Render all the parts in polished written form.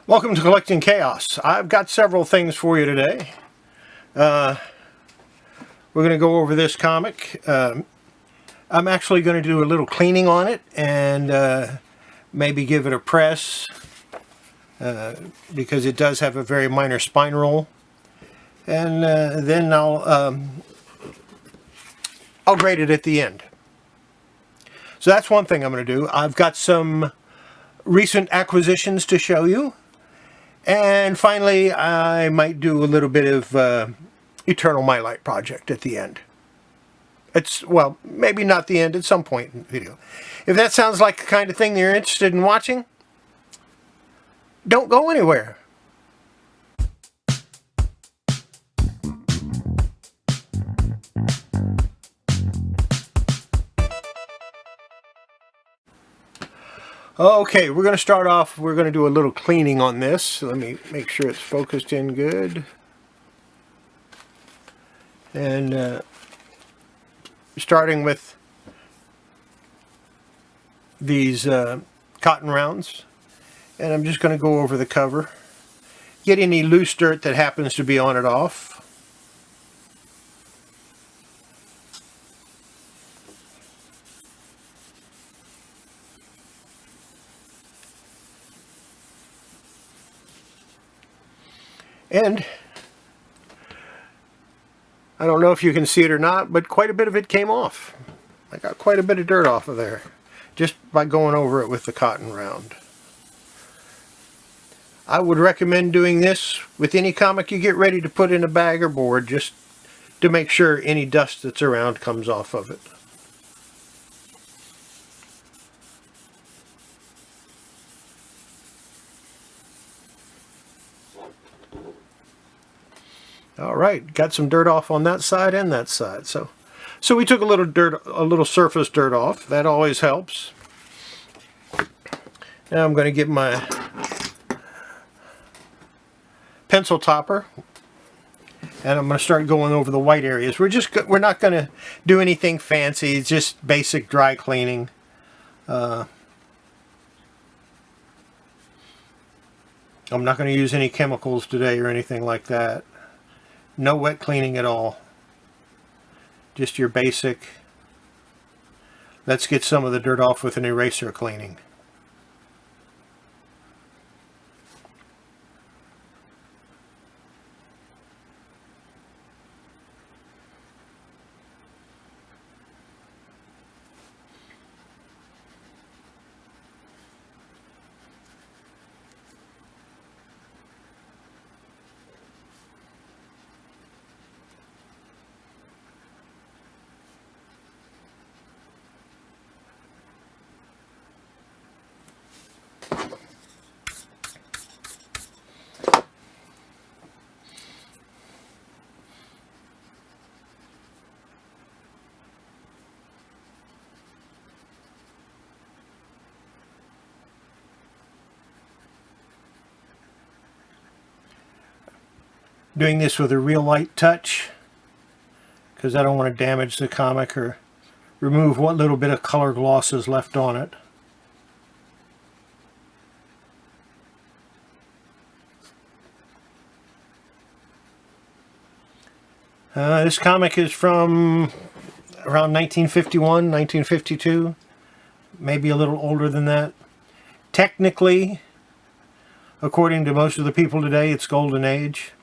Welcome to Collecting Chaos. I've got several things for you today. We're going to go over this comic. I'm actually going to do a little cleaning on it and maybe give it a press because it does have a very minor spine roll. And then I'll grade it at the end. So that's one thing I'm going to do. I've got some recent acquisitions to show you. And finally, I might do a little bit of Eternal Mylite project at the end. Well, maybe not the end, at some point in the video. If that sounds like the kind of thing that you're interested in watching, don't go anywhere. Okay, we're going to start off, we're going to do a little cleaning on this. So let me make sure it's focused in good. And starting with these cotton rounds. And I'm just going to go over the cover. Get any loose dirt that happens to be on it off. And I don't know if you can see it or not, but quite a bit of it came off. I got quite a bit of dirt off of there just by going over it with the cotton round. I would recommend doing this with any comic you get ready to put in a bag or board, just to make sure any dust that's around comes off of it. All right, got some dirt off on that side and that side. So we took a little surface dirt off. That always helps. Now I'm going to get my pencil topper, and I'm going to start going over the white areas. We're not going to do anything fancy. It's just basic dry cleaning. I'm not going to use any chemicals today or anything like that. No wet cleaning at all. Just your basic, let's get some of the dirt off with an eraser cleaning. Doing this with a real light touch because I don't want to damage the comic or remove what little bit of color gloss is left on it. This comic is from around 1951, 1952, maybe a little older than that. Technically, according to most of the people today, it's Golden Age.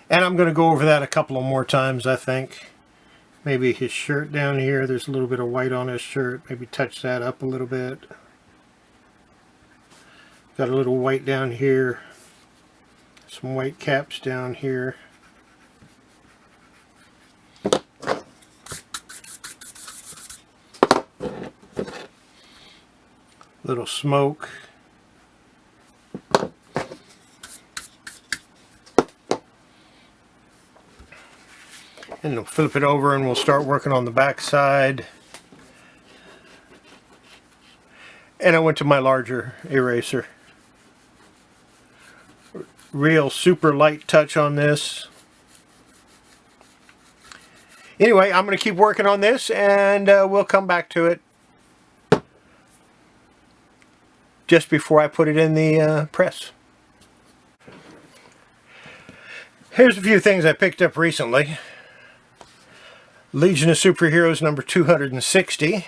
And I'm going to go over that a couple of more times, I think. Maybe his shirt down here, there's a little bit of white on his shirt. Maybe touch that up a little bit. Got a little white down here. Some white caps down here. Little smoke. And we'll flip it over and we'll start working on the back side. And I went to my larger eraser. Real super light touch on this. Anyway, I'm going to keep working on this and we'll come back to it just before I put it in the press. Here's a few things I picked up recently. Legion of Superheroes number 260,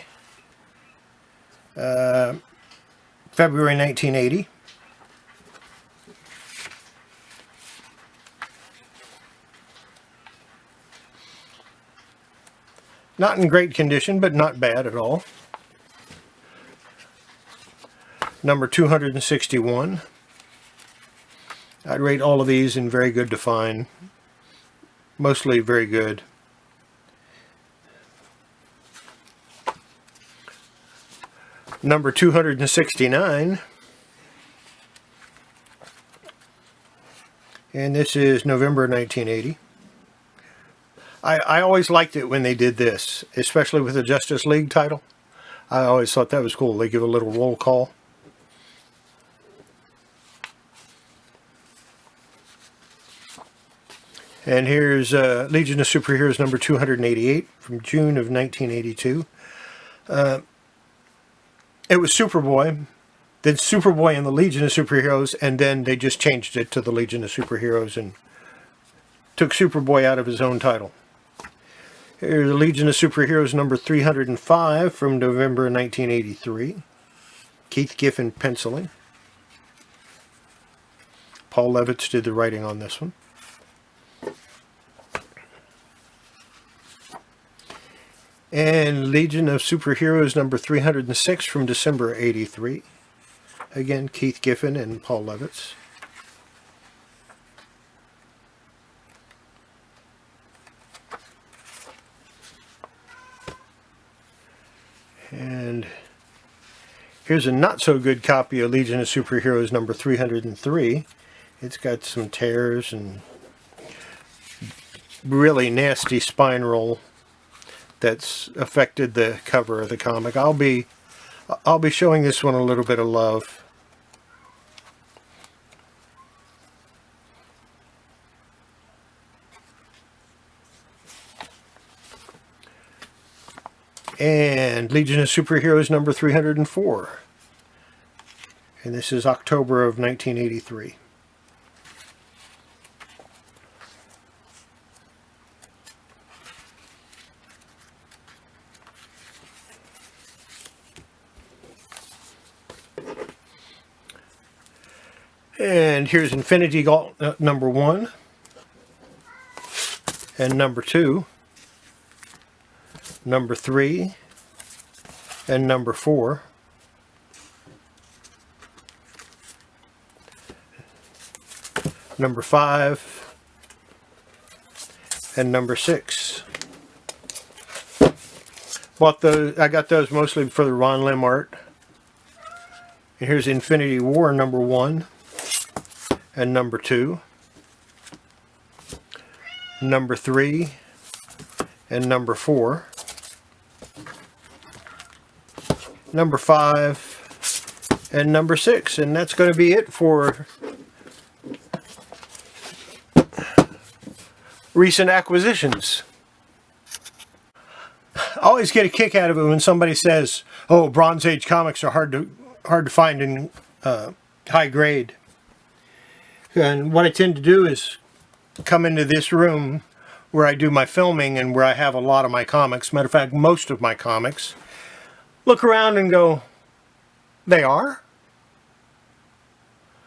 February 1980. Not in great condition, but not bad at all. Number 261. I'd rate all of these in very good to fine. Mostly very good. Number 269. And this is November 1980. I always liked it when they did this, especially with the Justice League title. I always thought that was cool. They give a little roll call. And here's Legion of Superheroes number 288 from June of 1982. It was Superboy, then Superboy and the Legion of Superheroes, and then they just changed it to the Legion of Superheroes and took Superboy out of his own title. Here's the Legion of Superheroes number 305 from November 1983. Keith Giffen penciling. Paul Levitz did the writing on this one. And Legion of Superheroes number 306 from December 83. Again, Keith Giffen and Paul Levitz. And here's a not so good copy of Legion of Superheroes number 303. It's got some tears and really nasty spine roll that's affected the cover of the comic. I'll be showing this one a little bit of love. And Legion of Superheroes number 304. And this is October of 1983. And here's Infinity Gauntlet number 1 and number 2, number 3 and number 4, number 5 and number 6. Bought those. I got those mostly for the Ron Lim art. And here's Infinity War number 1 and number 2, number 3 and number 4, number 5 and number 6, and that's going to be it for recent acquisitions. I always get a kick out of it when somebody says, "Oh, Bronze Age comics are hard to find in high grade." And what I tend to do is come into this room where I do my filming and where I have a lot of my comics. Matter of fact, most of my comics. Look around and go, they are?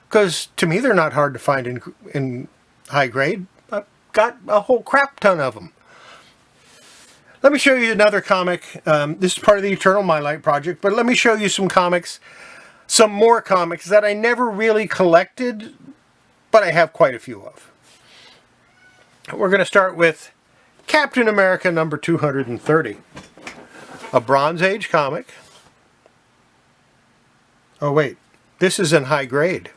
Because to me they're not hard to find in high grade. I've got a whole crap ton of them. Let me show you another comic. This is part of the Eternal Mylite project, but let me show you some comics, some more comics that I never really collected, but I have quite a few of. We're going to start with Captain America number 230. A Bronze Age comic. Oh wait, this is in high grade,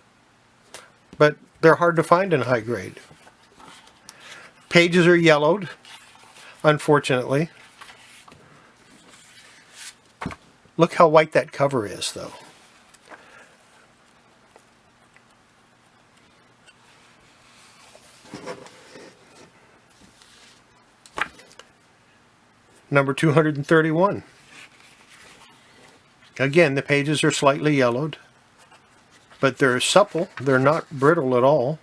but they're hard to find in high grade. Pages are yellowed. unfortunately. Look how white that cover is, though. Number 231. Again, the pages are slightly yellowed, but they're supple. They're not brittle at all.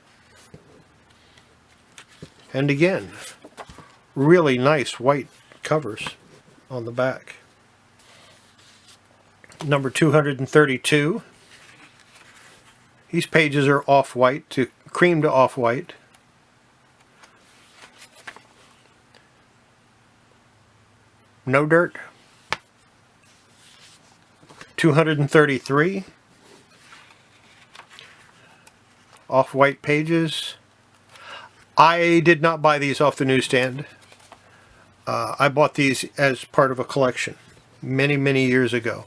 And again, really nice white covers on the back. Number 232. These pages are off-white to cream to off-white. No dirt. 233. Off-white pages. I did not buy these off the newsstand. I bought these as part of a collection many, many years ago.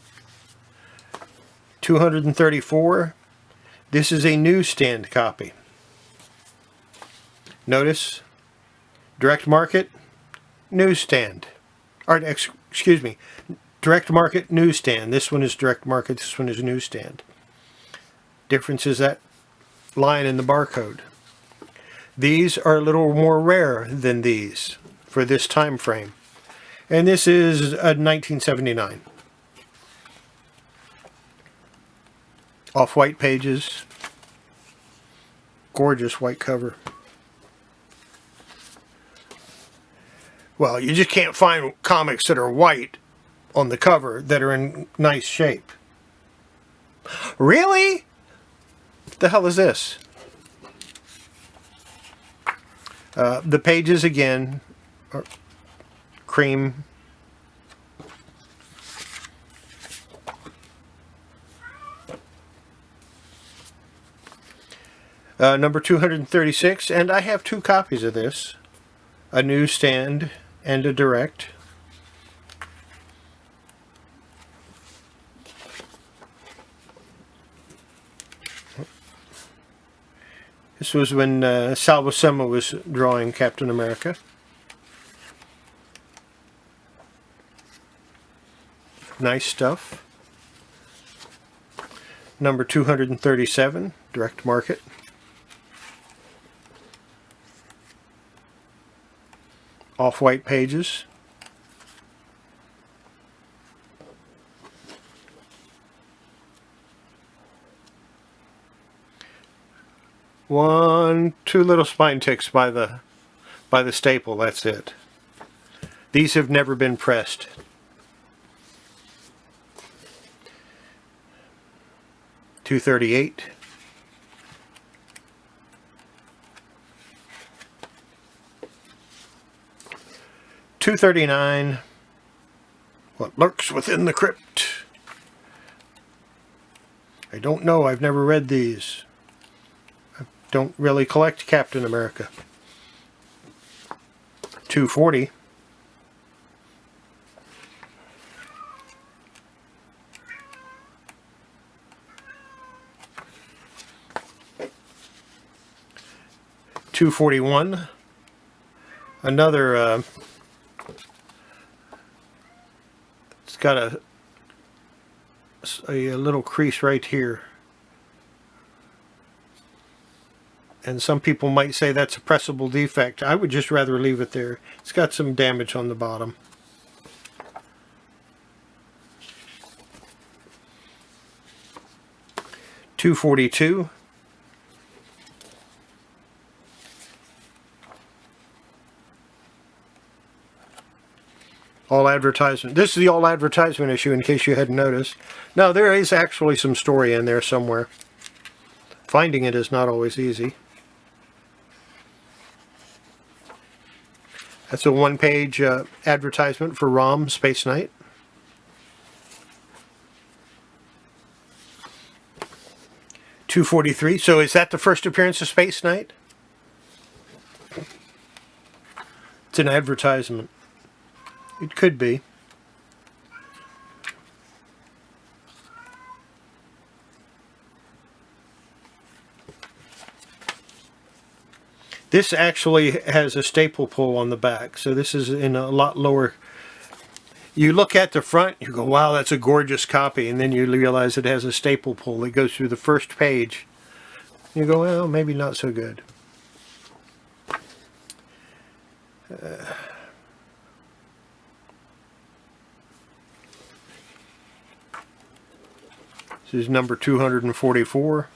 234. This is a newsstand copy. Notice, direct market, newsstand. Or, excuse me, direct market, newsstand. This one is direct market, this one is newsstand. Difference is that line in the barcode. These are a little more rare than these for this time frame. And this is a 1979. Off-white pages. Gorgeous white cover. Well, you just can't find comics that are white on the cover that are in nice shape. Really? What the hell is this? The pages again are cream. Number 236, and I have two copies of this. A newsstand and a direct. This was when Sal Buscema was drawing Captain America. Nice stuff. Number 237, direct market. Off-white pages. Two little spine ticks by the staple, that's it. These have never been pressed. $238. $239. What lurks within the crypt? I don't know. I've never read these. I don't really collect Captain America. $240. $241. Another. It's got a little crease right here. And some people might say that's a pressable defect. I would just rather leave it there. It's got some damage on the bottom. $242. All advertisement. This is the all advertisement issue, in case you hadn't noticed. No, there is actually some story in there somewhere. Finding it is not always easy. That's a one-page advertisement for ROM Space Knight. $243. So is that the first appearance of Space Knight? It's an advertisement. It could be. This actually has a staple pull on the back, so this is in a lot lower. You look at the front, you go, wow, that's a gorgeous copy, and then you realize it has a staple pull that goes through the first page. You go, well, maybe not so good. This is number 244.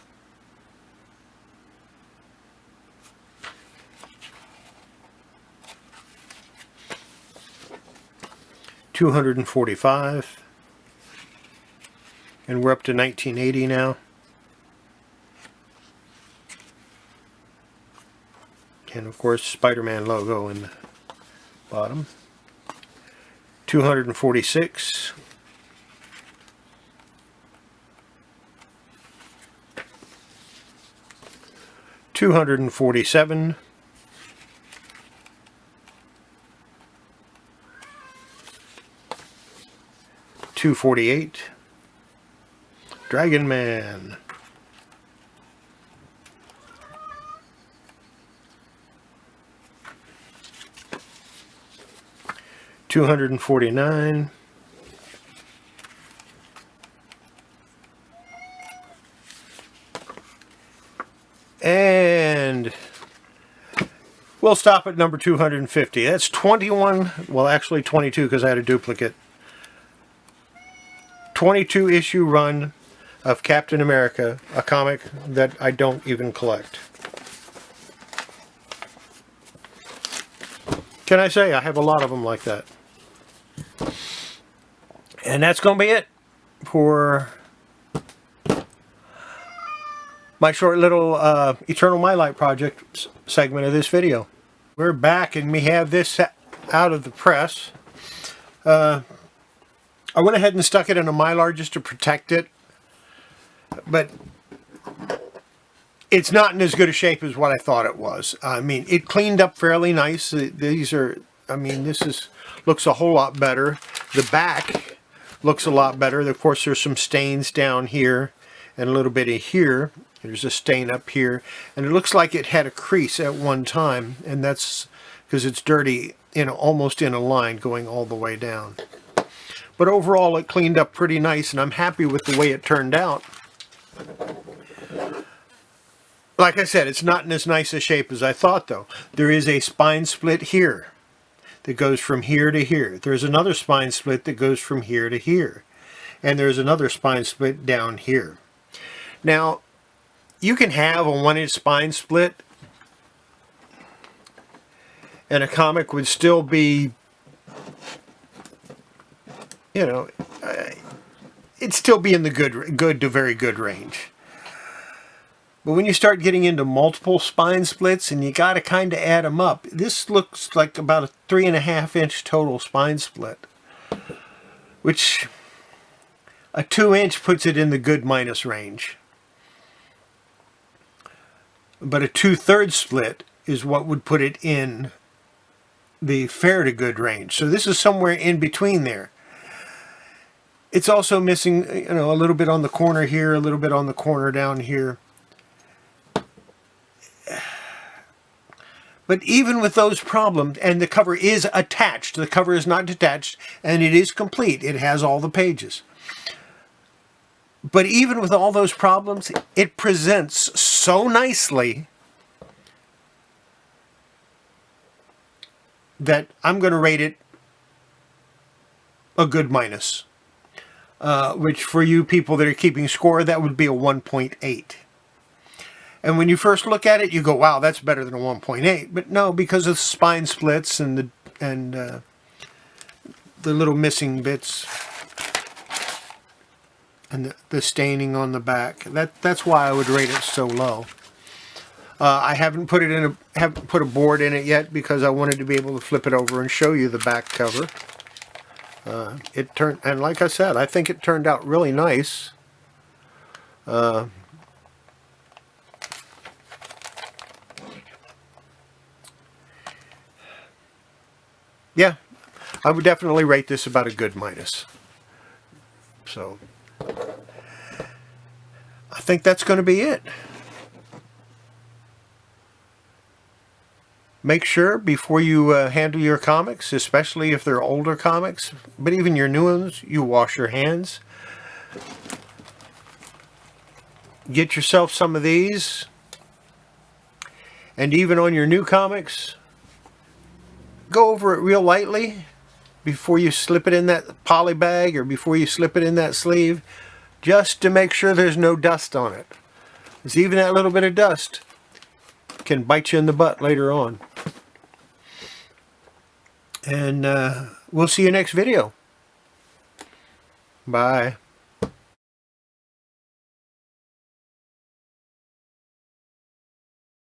$245, and we're up to 1980 now. And of course, Spider-Man logo in the bottom. 246. $247. $248. Dragon Man. $249. And we'll stop at number 250. That's 21, well actually 22 because I had a duplicate. 22 issue run of Captain America, a comic that I don't even collect. Can I say I have a lot of them like that? And that's going to be it for my short little Eternal Mylite project segment of this video. We're back and we have this out of the press. I went ahead and stuck it in a Mylar just to protect it, but it's not in as good a shape as what I thought it was. I mean, it cleaned up fairly nice. These are, I mean, looks a whole lot better. The back looks a lot better. Of course, there's some stains down here and a little bit of here. There's a stain up here, and it looks like it had a crease at one time, and that's because it's dirty, almost in a line going all the way down. But overall, it cleaned up pretty nice, and I'm happy with the way it turned out. Like I said, it's not in as nice a shape as I thought, though. There is a spine split here that goes from here to here. There's another spine split that goes from here to here. And there's another spine split down here. Now, you can have a 1-inch spine split, and a comic would still be, it'd still be in the good to very good range. But when you start getting into multiple spine splits and you got to kind of add them up, this looks like about a 3.5-inch total spine split, which a 2-inch puts it in the good minus range. But a 2/3 split is what would put it in the fair to good range. So this is somewhere in between there. It's also missing, a little bit on the corner here, a little bit on the corner down here. But even with those problems, and the cover is attached, the cover is not detached, and it is complete. It has all the pages. But even with all those problems, it presents so nicely that I'm going to rate it a good minus. Which for you people that are keeping score, that would be a 1.8. And when you first look at it, you go, wow, that's better than a 1.8. But no, because of the spine splits and the little missing bits and the staining on the back, that's why I would rate it so low. I haven't put a board in it yet because I wanted to be able to flip it over and show you the back cover. And like I said, I think it turned out really nice. Yeah, I would definitely rate this about a good minus. So, I think that's going to be it. Make sure before you handle your comics, especially if they're older comics, but even your new ones, you wash your hands. Get yourself some of these. And even on your new comics, go over it real lightly before you slip it in that poly bag or before you slip it in that sleeve, just to make sure there's no dust on it. Because even that little bit of dust can bite you in the butt later on. And we'll see you next video. Bye.